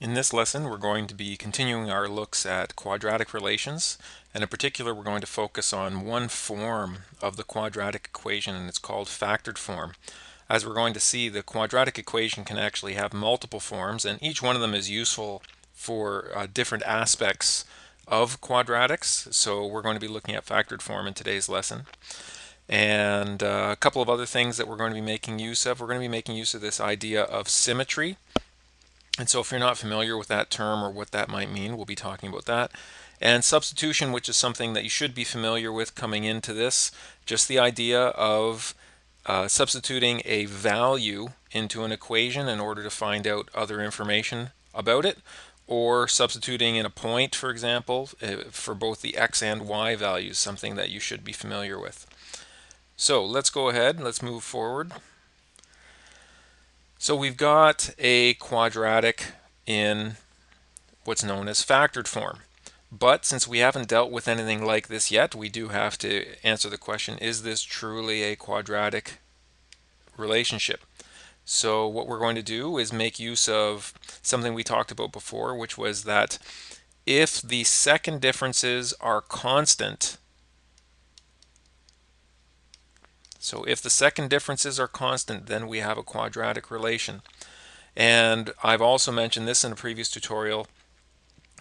In this lesson, we're going to be continuing our looks at quadratic relations, and in particular, we're going to focus on one form of the quadratic equation, and it's called factored form. As we're going to see, the quadratic equation can actually have multiple forms, and each one of them is useful for different aspects of quadratics. So we're going to be looking at factored form in today's lesson. And a couple of other things that we're going to be making use of. We're going to be making use of this idea of symmetry. And so if you're not familiar with that term or what that might mean, we'll be talking about that. And substitution, which is something that you should be familiar with coming into this, just the idea of substituting a value into an equation in order to find out other information about it, or substituting in a point, for example, for both the x and y values, something that you should be familiar with. So let's go ahead, let's move forward. So we've got a quadratic in what's known as factored form. But since we haven't dealt with anything like this yet, we do have to answer the question, is this truly a quadratic relationship? So what we're going to do is make use of something we talked about before, which was that if the second differences are constant, then we have a quadratic relation. And I've also mentioned this in a previous tutorial.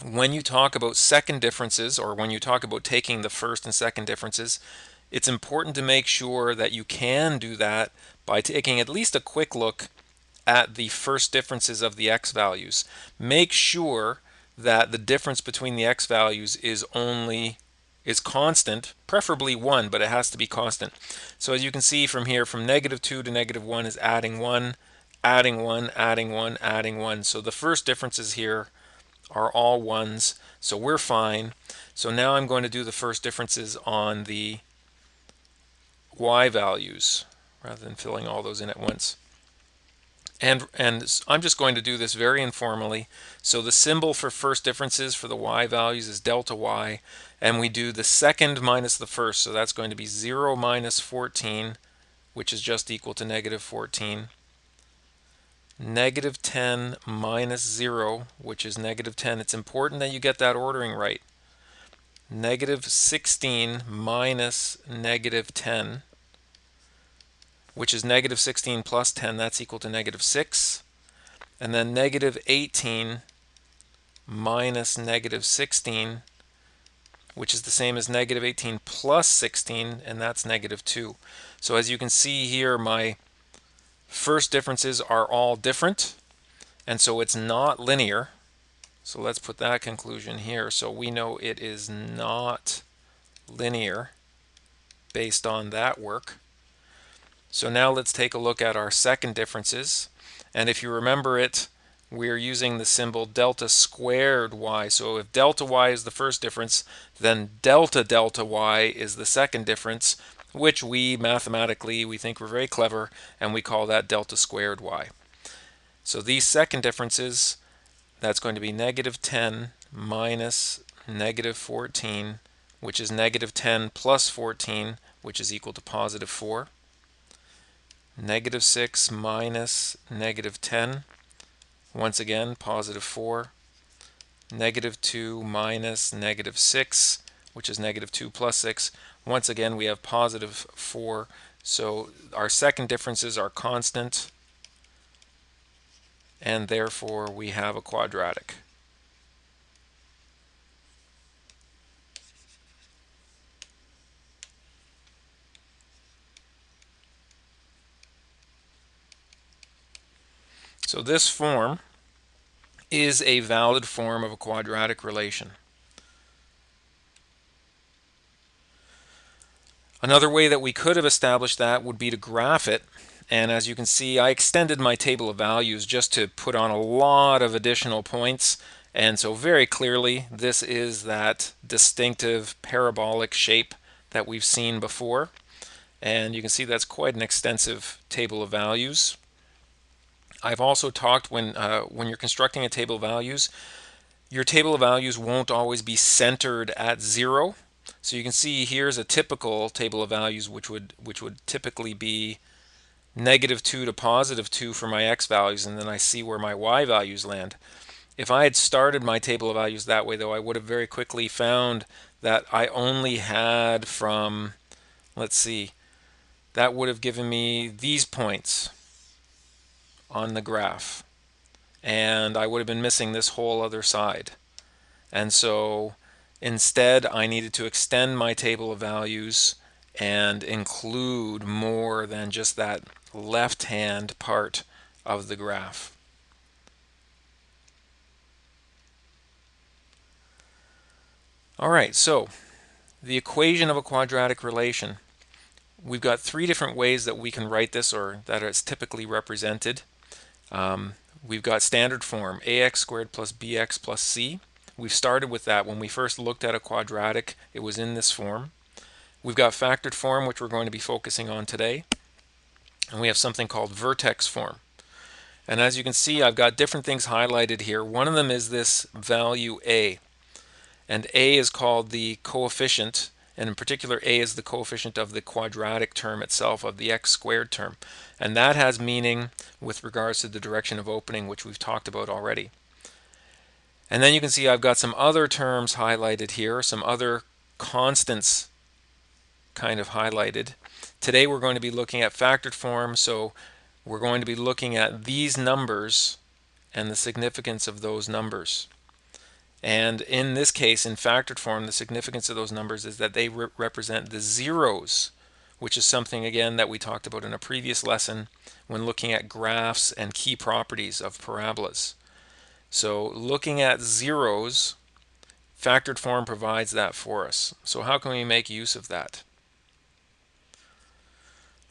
When you talk about second differences, or when you talk about taking the first and second differences, it's important to make sure that you can do that by taking at least a quick look at the first differences of the x values. Make sure that the difference between the x values is constant, preferably 1, but it has to be constant. So as you can see from here, from -2 to -1 is adding 1, adding 1, adding 1, adding 1. So the first differences here are all 1s, so we're fine. So now I'm going to do the first differences on the y values rather than filling all those in at once. And I'm just going to do this very informally. So the symbol for first differences for the y values is delta y, and we do the second minus the first. So that's going to be 0 minus 14, which is just equal to -14. -10 minus 0, which is -10. It's important that you get that ordering right. -16 minus -10, which is -16 plus 10, that's equal to -6. And then -18 minus -16, which is the same as -18 plus 16, and that's -2. So as you can see here, my first differences are all different, and so it's not linear. So let's put that conclusion here. So we know it is not linear based on that work. So now let's take a look at our second differences. And if you remember it, we're using the symbol delta squared y. So if delta y is the first difference, then delta y is the second difference, which we mathematically, we think we're very clever, and we call that delta squared y. So these second differences, that's going to be -10 minus -14, which is -10 plus 14, which is equal to +4. -6 minus -10, once again +4. -2 minus -6, which is -2 plus 6. Once again we have +4. So our second differences are constant, and therefore we have a quadratic. So this form is a valid form of a quadratic relation. Another way that we could have established that would be to graph it. And as you can see, I extended my table of values just to put on a lot of additional points. And so very clearly, this is that distinctive parabolic shape that we've seen before. And you can see that's quite an extensive table of values. I've also talked when you're constructing a table of values, your table of values won't always be centered at 0. So you can see here's a typical table of values, which would typically be -2 to +2 for my x values, and then I see where my y values land. If I had started my table of values that way, though, I would have very quickly found that I only had from, let's see, that would have given me these points on the graph, and I would have been missing this whole other side. And so instead, I needed to extend my table of values and include more than just that left-hand part of the graph. All right, so the equation of a quadratic relation. We've got three different ways that we can write this, or that it's typically represented. We've got standard form, ax squared plus bx plus c. We've started with that. When we first looked at a quadratic, it was in this form. We've got factored form, which we're going to be focusing on today. And we have something called vertex form. And as you can see, I've got different things highlighted here. One of them is this value a. And a is called the coefficient, and in particular a is the coefficient of the quadratic term itself, of the x squared term. And that has meaning with regards to the direction of opening, which we've talked about already. And then you can see I've got some other terms highlighted here, some other constants kind of highlighted. Today we're going to be looking at factored form, so we're going to be looking at these numbers and the significance of those numbers. And in this case, in factored form, the significance of those numbers is that they represent the zeros, which is something, again, that we talked about in a previous lesson when looking at graphs and key properties of parabolas. So looking at zeros, factored form provides that for us. So how can we make use of that?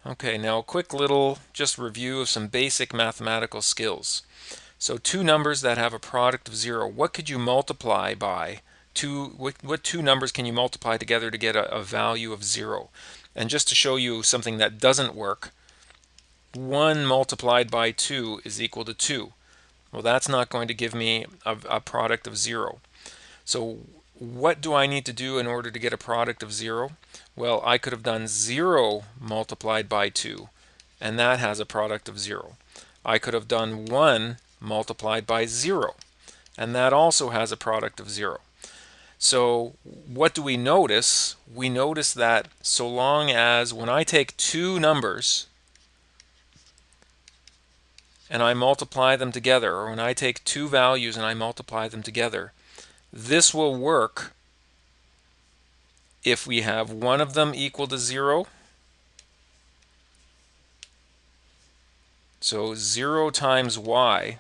Okay, now a quick little just review of some basic mathematical skills. So two numbers that have a product of 0, what could you multiply by? What two numbers can you multiply together to get a value of 0? And just to show you something that doesn't work, 1 multiplied by 2 is equal to 2. Well, that's not going to give me a product of 0. So what do I need to do in order to get a product of 0? Well, I could have done 0 multiplied by 2, and that has a product of 0. I could have done 1 multiplied by 0, and that also has a product of 0. So what do we notice? We notice that so long as when I take two numbers and I multiply them together, or when I take two values and I multiply them together, this will work if we have one of them equal to 0. So 0 times y.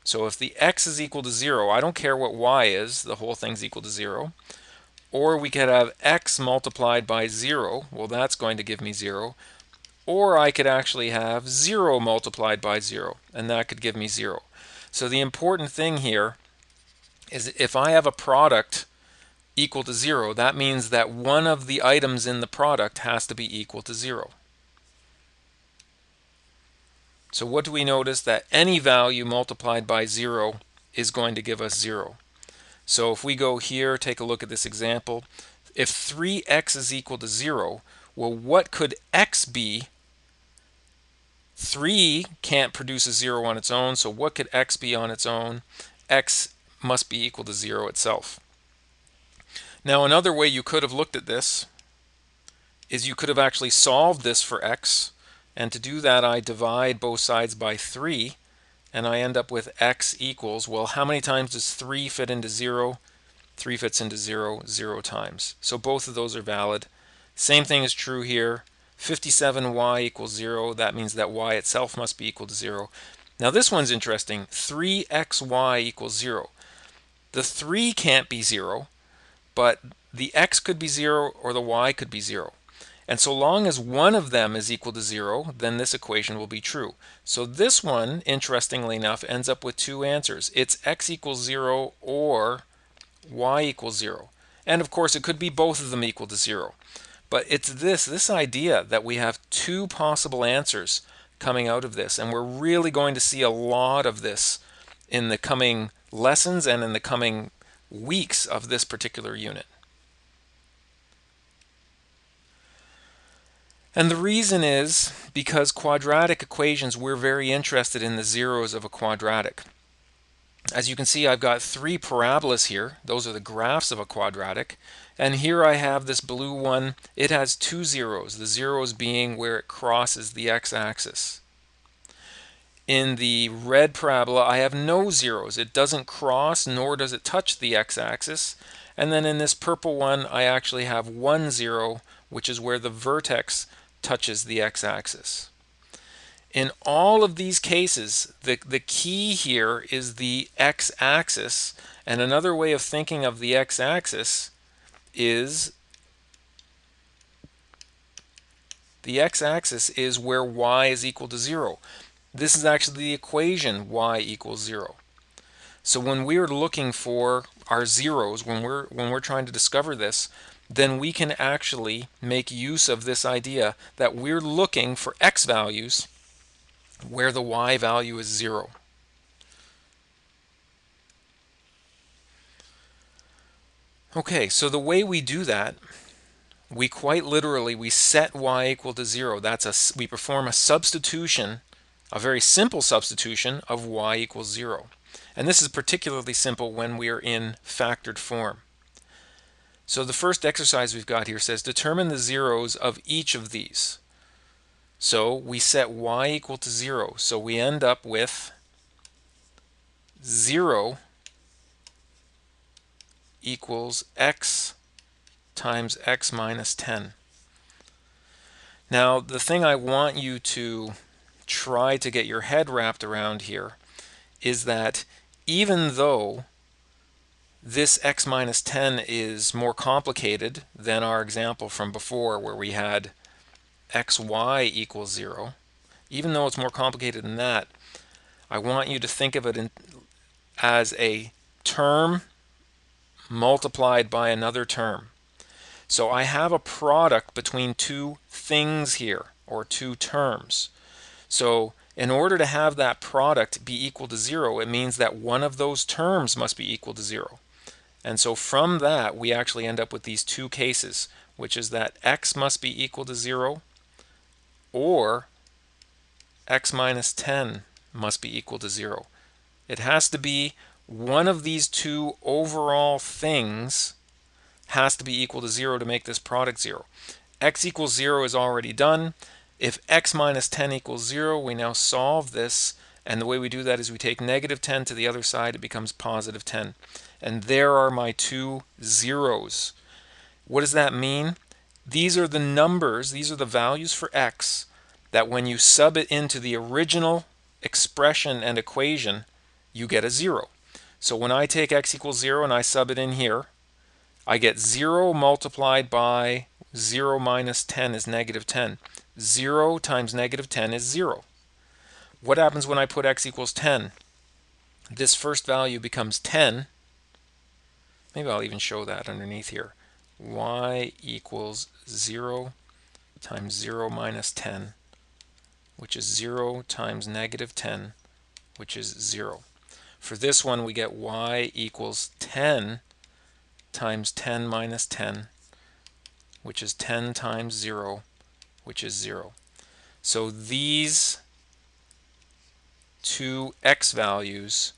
So if the x is equal to 0, I don't care what y is, the whole thing's equal to 0. Or we could have x multiplied by 0. Well, that's going to give me 0. Or I could actually have 0 multiplied by 0, and that could give me 0. So the important thing here is if I have a product equal to 0, that means that one of the items in the product has to be equal to 0. So what do we notice? That any value multiplied by 0 is going to give us 0. So if we go here, take a look at this example. If 3x is equal to 0, well, what could x be? 3 can't produce a 0 on its own, so what could x be on its own? X must be equal to 0 itself. Now, another way you could have looked at this is you could have actually solved this for x. And to do that, I divide both sides by 3, and I end up with x equals, well, how many times does 3 fit into 0? 3 fits into 0, 0 times. So both of those are valid. Same thing is true here. 57y equals 0. That means that y itself must be equal to 0. Now this one's interesting. 3xy equals 0. The 3 can't be 0, but the x could be 0 or the y could be 0. And so long as one of them is equal to 0, then this equation will be true. So this one, interestingly enough, ends up with two answers. It's x equals 0 or y equals 0. And of course, it could be both of them equal to 0. But it's this idea that we have two possible answers coming out of this. And we're really going to see a lot of this in the coming lessons and in the coming weeks of this particular unit. And the reason is because quadratic equations, we're very interested in the zeros of a quadratic. As you can see, I've got three parabolas here. Those are the graphs of a quadratic. And here I have this blue one. It has two zeros, the zeros being where it crosses the x-axis. In the red parabola, I have no zeros. It doesn't cross, nor does it touch the x-axis. And then in this purple one, I actually have 1 0, which is where the vertex touches the x-axis. In all of these cases, the key here is the x-axis. And another way of thinking of the x-axis is the x-axis is where y is equal to 0. This is actually the equation y equals 0. So when we're looking for our zeros, when we're trying to discover this, then we can actually make use of this idea that we're looking for x values where the y value is 0. Okay, so the way we do that, we quite literally, we set y equal to 0. We perform a substitution, a very simple substitution of y equals 0. And this is particularly simple when we are in factored form. So the first exercise we've got here says determine the zeros of each of these. So we set y equal to 0. So we end up with 0 equals x times x minus 10. Now the thing I want you to try to get your head wrapped around here is that even though this x minus 10 is more complicated than our example from before where we had xy equals 0, even though it's more complicated than that, I want you to think of it as a term multiplied by another term. So I have a product between two things here, or two terms. So in order to have that product be equal to 0, it means that one of those terms must be equal to 0. And so from that, we actually end up with these two cases, which is that x must be equal to 0, or x minus 10 must be equal to 0. It has to be one of these two overall things has to be equal to 0 to make this product 0. X equals 0 is already done. If x minus 10 equals 0, we now solve this, and the way we do that is we take negative 10 to the other side, it becomes positive 10. And there are my two zeros. What does that mean? These are the numbers, these are the values for x that when you sub it into the original expression and equation, you get a 0. So when I take x equals 0 and I sub it in here, I get 0 multiplied by 0 minus 10 is negative 10. 0 times negative 10 is 0. What happens when I put x equals 10? This first value becomes 10. Maybe I'll even show that underneath here. Y equals 0 times 0 minus 10, which is 0 times negative 10, which is 0. For this one, we get y equals 10 times 10 minus 10, which is 10 times 0, which is 0. So these two x values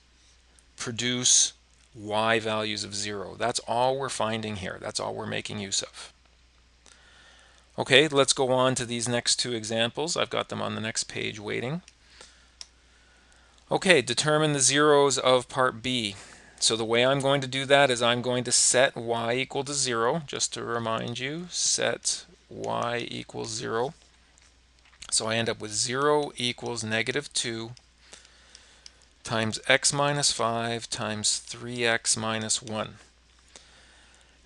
produce y values of 0. That's all we're finding here. That's all we're making use of. Okay, let's go on to these next two examples. I've got them on the next page waiting. Okay, determine the zeros of part B. So the way I'm going to do that is I'm going to set y equal to 0, just to remind you, set y equals 0. So I end up with 0 equals negative 2 times x minus 5 times 3x minus 1.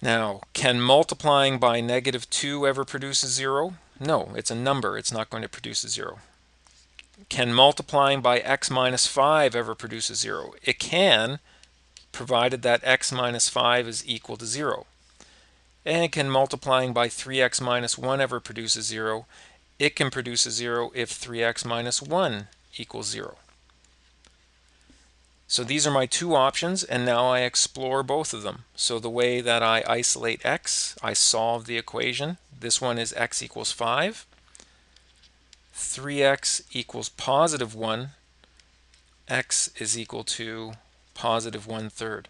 Now, can multiplying by negative 2 ever produce a 0? No, it's a number. It's not going to produce a 0. Can multiplying by x minus 5 ever produce a 0? It can, provided that x minus 5 is equal to 0. And can multiplying by 3x minus 1 ever produce a 0? It can produce a 0 if 3x minus 1 equals 0. So these are my two options, and now I explore both of them. So the way that I isolate x, I solve the equation. This one is x equals 5. 3x equals positive 1. X is equal to positive 1/3.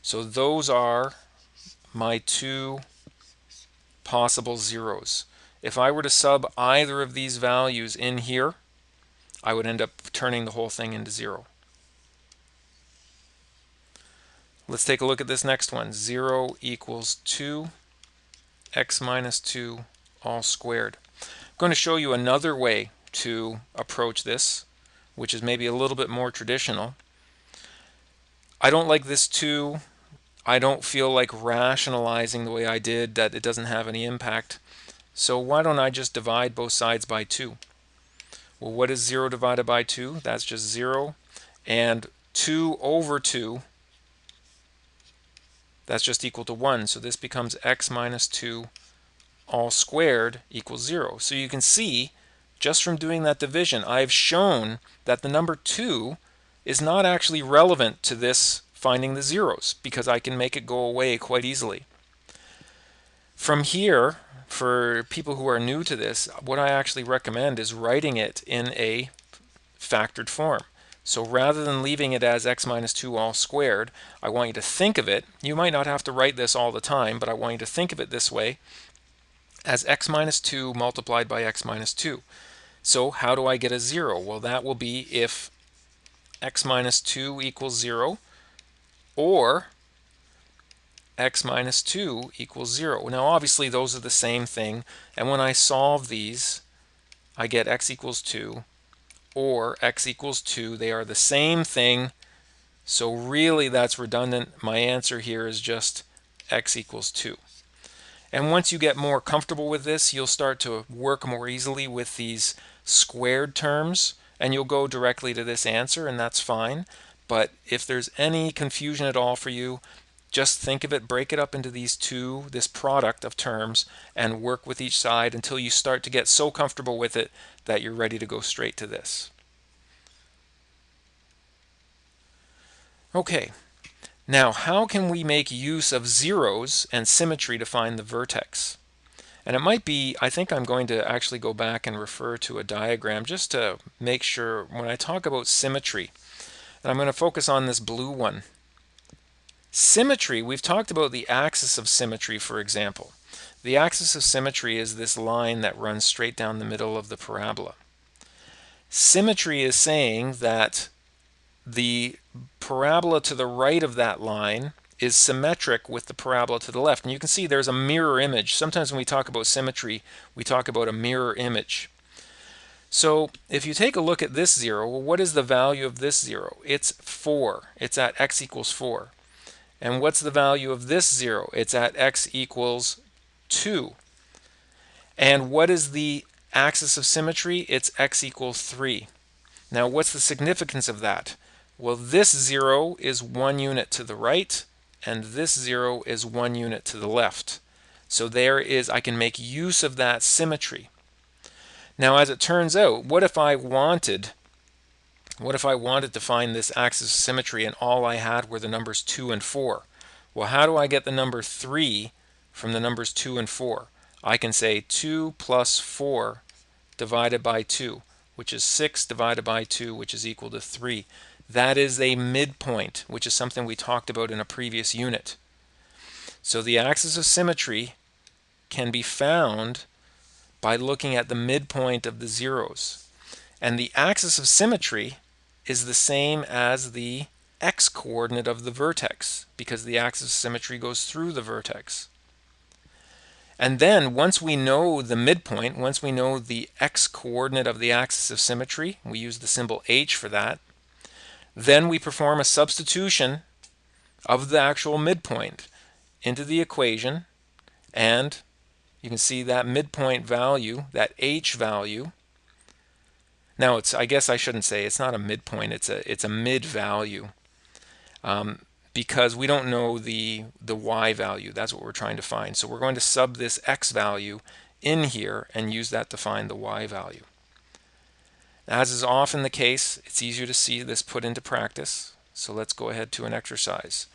So those are my two possible zeros. If I were to sub either of these values in here, I would end up turning the whole thing into 0. Let's take a look at this next one. 0 equals 2, x minus 2 all squared. I'm going to show you another way to approach this, which is maybe a little bit more traditional. I don't like this 2. I don't feel like rationalizing the way I did that it doesn't have any impact. So why don't I just divide both sides by 2? Well, what is 0 divided by 2? That's just 0. And 2 over 2, that's just equal to 1. So this becomes x minus 2 all squared equals 0. So you can see, just from doing that division, I've shown that the number 2 is not actually relevant to this finding the zeros, because I can make it go away quite easily. From here, for people who are new to this, what I actually recommend is writing it in a factored form. So rather than leaving it as x minus 2 all squared, I want you to think of it. You might not have to write this all the time, but I want you to think of it this way, as x minus 2 multiplied by x minus 2. So how do I get a 0? Well, that will be if x minus 2 equals 0, or x minus 2 equals 0. Now obviously those are the same thing, and when I solve these, I get x equals 2 or x equals 2. They are the same thing, so really that's redundant. My answer here is just x equals 2. And once you get more comfortable with this, you'll start to work more easily with these squared terms, and you'll go directly to this answer, and that's fine. But if there's any confusion at all for you, just think of it, break it up into these two, this product of terms, and work with each side until you start to get so comfortable with it that you're ready to go straight to this. Okay, now how can we make use of zeros and symmetry to find the vertex? And it might be, I think I'm going to actually go back and refer to a diagram just to make sure when I talk about symmetry, and I'm going to focus on this blue one. Symmetry, we've talked about the axis of symmetry, for example. The axis of symmetry is this line that runs straight down the middle of the parabola. Symmetry is saying that the parabola to the right of that line is symmetric with the parabola to the left. And you can see there's a mirror image. Sometimes when we talk about symmetry, we talk about a mirror image. So if you take a look at this 0, well, what is the value of this 0? It's 4. It's at x equals 4. And what's the value of this 0? It's at x equals 2. And what is the axis of symmetry? It's x equals 3. Now what's the significance of that? Well, this 0 is 1 unit to the right, and this 0 is 1 unit to the left. So there is, I can make use of that symmetry. Now as it turns out, what if I wanted to find this axis of symmetry and all I had were the numbers 2 and 4? Well, how do I get the number 3 from the numbers 2 and 4? I can say 2 plus 4 divided by 2, which is 6 divided by 2, which is equal to 3. That is a midpoint, which is something we talked about in a previous unit. So the axis of symmetry can be found by looking at the midpoint of the zeros. And the axis of symmetry is the same as the x-coordinate of the vertex, because the axis of symmetry goes through the vertex. And then once we know the midpoint, once we know the x-coordinate of the axis of symmetry, we use the symbol h for that, then we perform a substitution of the actual midpoint into the equation, and you can see that midpoint value, that h value. Now I guess I shouldn't say it's not a midpoint, it's a mid value, because we don't know the y value. That's what we're trying to find. So we're going to sub this x value in here and use that to find the y value. As is often the case, it's easier to see this put into practice. So let's go ahead to an exercise.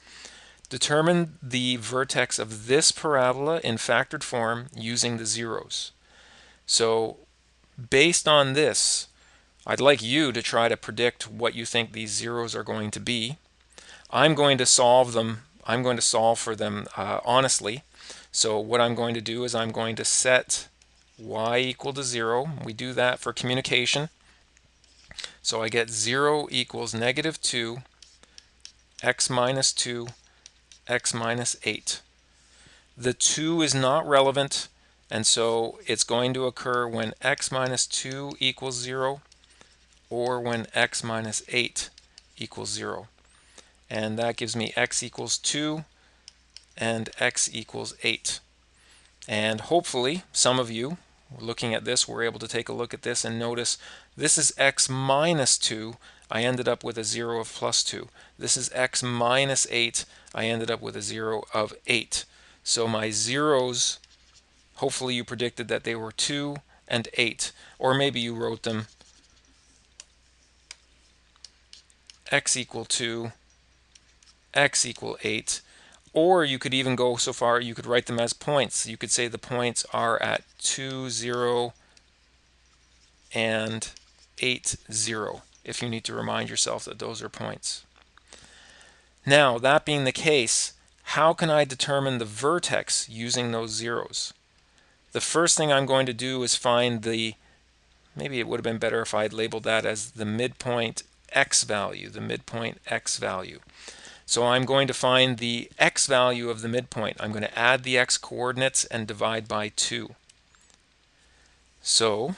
Determine the vertex of this parabola in factored form using the zeros. So based on this, I'd like you to try to predict what you think these zeros are going to be. I'm going to solve them. I'm going to solve for them honestly. So what I'm going to do is I'm going to set y equal to 0. We do that for communication. So I get 0 equals negative 2, x minus 2, x minus 8. The 2 is not relevant, and so it's going to occur when x minus 2 equals 0 or when x minus 8 equals 0. And that gives me x equals 2 and x equals 8. And hopefully some of you looking at this were able to take a look at this and notice this is x minus 2. I ended up with a 0 of plus 2. This is x minus 8. I ended up with a 0 of 8. So my zeros, hopefully you predicted that they were 2 and 8. Or maybe you wrote them x equal 2, x equal 8. Or you could even go so far, you could write them as points. You could say the points are at 2, 0, and 8, 0, if you need to remind yourself that those are points. Now, that being the case, how can I determine the vertex using those zeros? The first thing I'm going to do is find maybe it would have been better if I had labeled that as the midpoint x value, the midpoint x value. So I'm going to find the x value of the midpoint. I'm going to add the x coordinates and divide by 2. So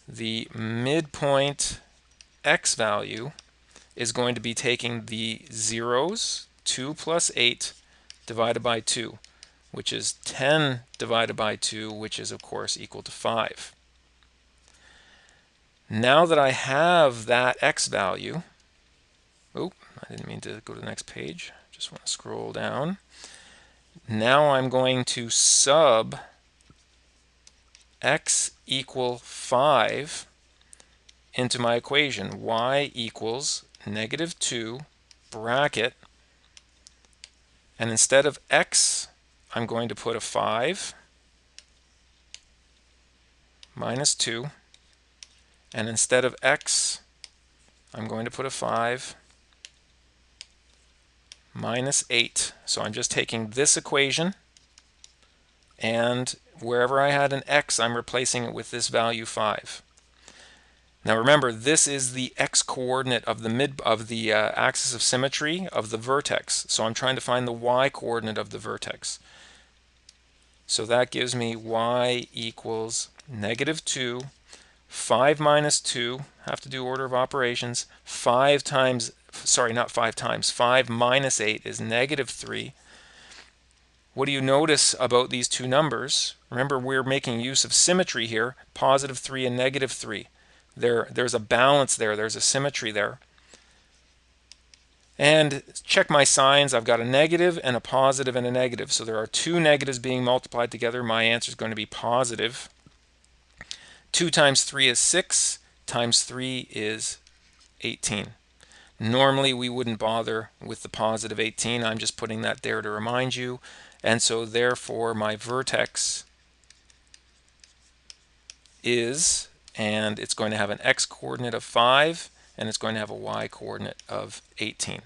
the midpoint x value is going to be taking the zeros, 2 plus 8 divided by 2, which is 10 divided by 2, which is of course equal to 5. Now that I have that x value, I didn't mean to go to the next page. Just want to scroll down. Now I'm going to sub x equal 5 into my equation. Y equals negative 2 bracket, and instead of x, I'm going to put a 5 minus 2, and instead of x, I'm going to put a 5 minus 8. So I'm just taking this equation, and wherever I had an x, I'm replacing it with this value 5. Now remember, this is the x coordinate of the axis of symmetry of the vertex. So I'm trying to find the y coordinate of the vertex. So that gives me y equals negative 2, 5 minus 2, have to do order of operations, 5 times, sorry, not 5 times, 5 minus 8 is negative 3. What do you notice about these two numbers? Remember, we're making use of symmetry here, positive 3 and negative 3. There's a balance there, there's a symmetry there. And check my signs. I've got a negative and a positive and a negative. So there are two negatives being multiplied together. My answer is going to be positive. 2 times 3 is 6, times 3 is 18. Normally we wouldn't bother with the positive 18. I'm just putting that there to remind you. And so therefore my vertex is, and it's going to have an x coordinate of 5, and it's going to have a y coordinate of 18.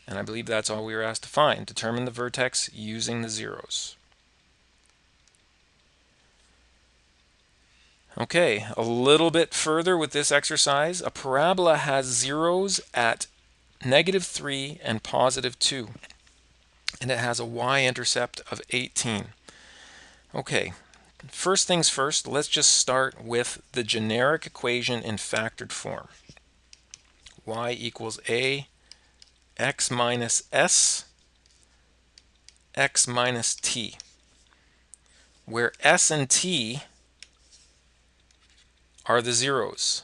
And I believe that's all we were asked to find. Determine the vertex using the zeros. Okay, a little bit further with this exercise. A parabola has zeros at negative 3 and positive 2. And it has a y-intercept of 18. Okay, first things first, let's just start with the generic equation in factored form. Y equals a x minus s x minus t, where s and t are the zeros.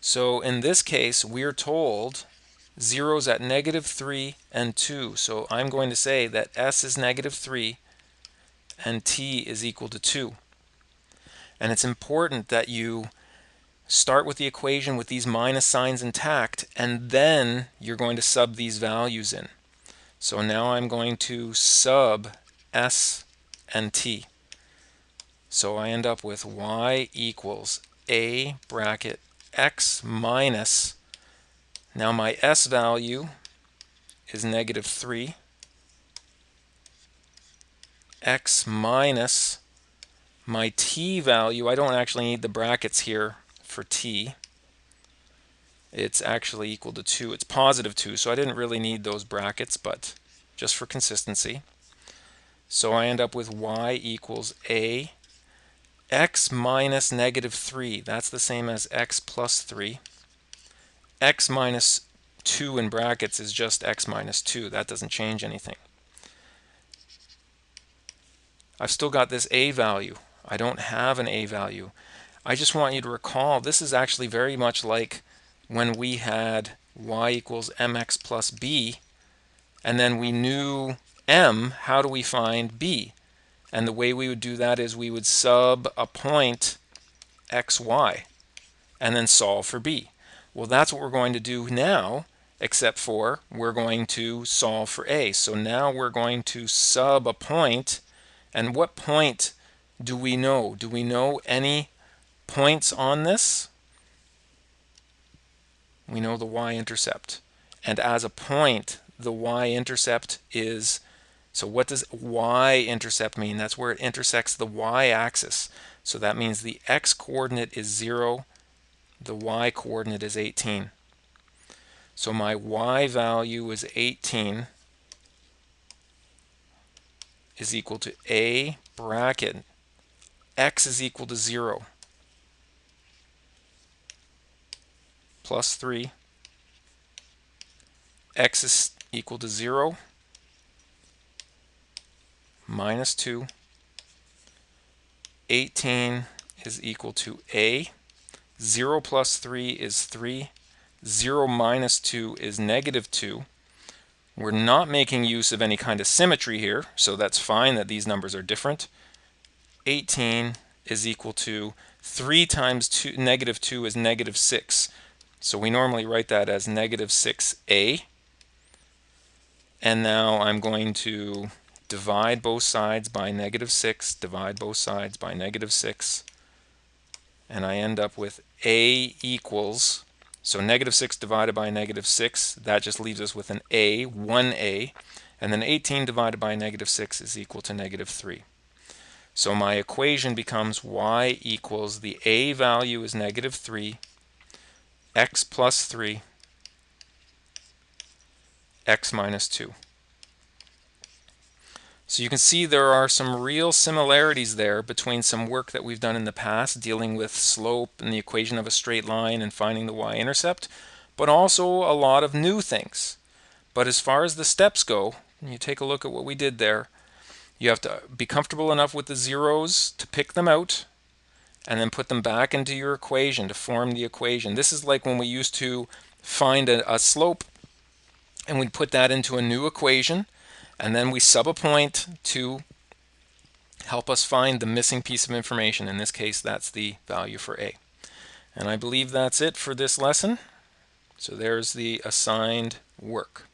So in this case, we're told zeros at negative 3 and 2. So I'm going to say that s is negative 3 and t is equal to 2. And it's important that you start with the equation with these minus signs intact, and then you're going to sub these values in. So now I'm going to sub s and t. So I end up with y equals a bracket x minus, now my s value is -3, x minus my t value. I don't actually need the brackets here for t. It's actually equal to 2. It's +2, so I didn't really need those brackets, but just for consistency. So I end up with y equals a x minus -3. That's the same as x plus 3. X minus 2 in brackets is just x minus 2. That doesn't change anything. I've still got this a value. I don't have an a value. I just want you to recall this is actually very much like when we had y equals mx plus b, and then we knew m. How do we find b? And the way we would do that is we would sub a point xy and then solve for b. Well, that's what we're going to do now, except for we're going to solve for a. So now we're going to sub a point. And what point do we know? Do we know any points on this? We know the y-intercept. And as a point, the y-intercept is, so what does y-intercept mean? That's where it intersects the y-axis. So that means the x-coordinate is 0, the y-coordinate is 18. So my y value is 18 is equal to a bracket x is equal to 0 plus 3, x is equal to 0 minus 2, 18 is equal to a, 0 plus 3 is 3, 0 minus 2 is -2. We're not making use of any kind of symmetry here, so that's fine that these numbers are different. 18 is equal to 3 times -2 is -6. So we normally write that as -6a. And now I'm going to divide both sides by -6, divide both sides by -6, and I end up with a equals, so -6 divided by -6, that just leaves us with an a, 1a, and then 18 divided by -6 is equal to -3. So my equation becomes y equals, the a value is -3, x plus 3, x minus 2. So you can see there are some real similarities there between some work that we've done in the past dealing with slope and the equation of a straight line and finding the y-intercept, but also a lot of new things. But as far as the steps go, you take a look at what we did there, you have to be comfortable enough with the zeros to pick them out and then put them back into your equation to form the equation. This is like when we used to find a slope and we'd put that into a new equation, and then we sub a point to help us find the missing piece of information. In this case, that's the value for a. And I believe that's it for this lesson. So there's the assigned work.